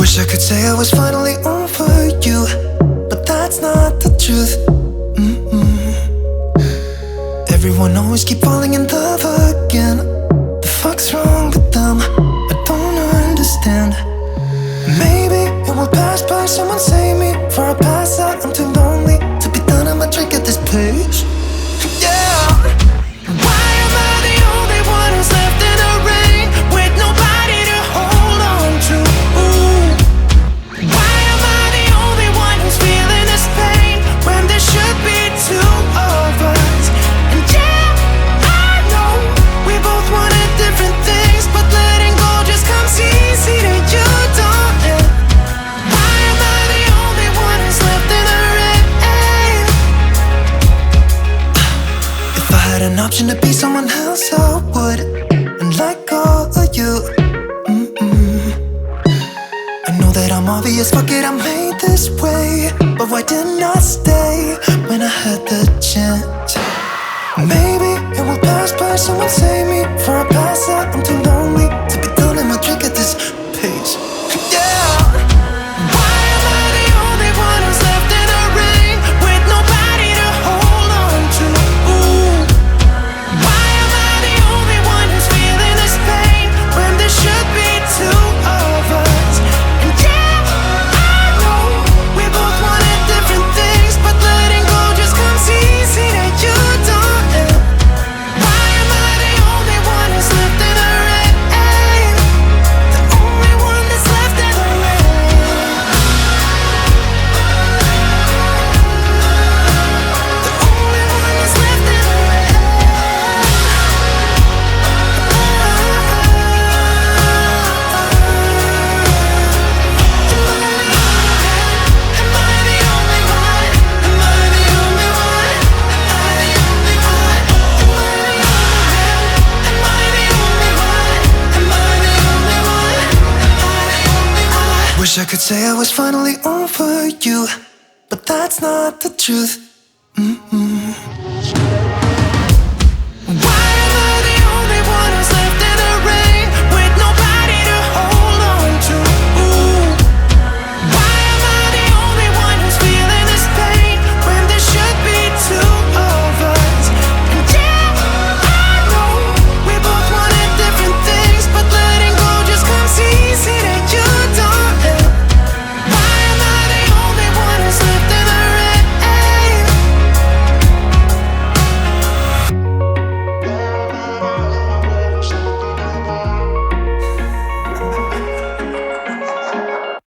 Wish I could say I was finally over you, but that's not the truth. Everyone always keep falling in love again. The fuck's wrong with them? I don't understand. Maybe it will pass by, someone save me. For I pass out, I'm too lonely to be done. I'ma drink at this place. Yeah. Why am I the only one who's left in the rain with nobody to hold on to? Ooh. Why am I the only one who's feeling this pain when there should be two of us? And yeah, I know we both wanted different things, but letting go just comes easy to you, don't it? Why am I the only one who's left in the rain? If I had an option to be someone else, I would, and let go of you. I know that I'm obvious, fuck it, I'm made this way. But why didn't I stay when I had the chance? Maybe it will pass by, someone save me. For I pass out, I'm too lonely to be done. I'ma drink at this pace. Yeah. Why am I the only one who's left in the rain with nobody to hold on to? Ooh. Why am I the only one who's feeling this pain when there should be two of us? And yeah, I know we both wanted different things, but letting go just comes easy to you, don't it? Why am I the only one who's left in the rain? The only one that's left in the rain. The only one that's left in the rain. Am I the only one? Am I the only one? Am I the only one? Am I the only one? Am I the only one? Am I the only one? Wish I could say I was finally over you, but that's not the truth.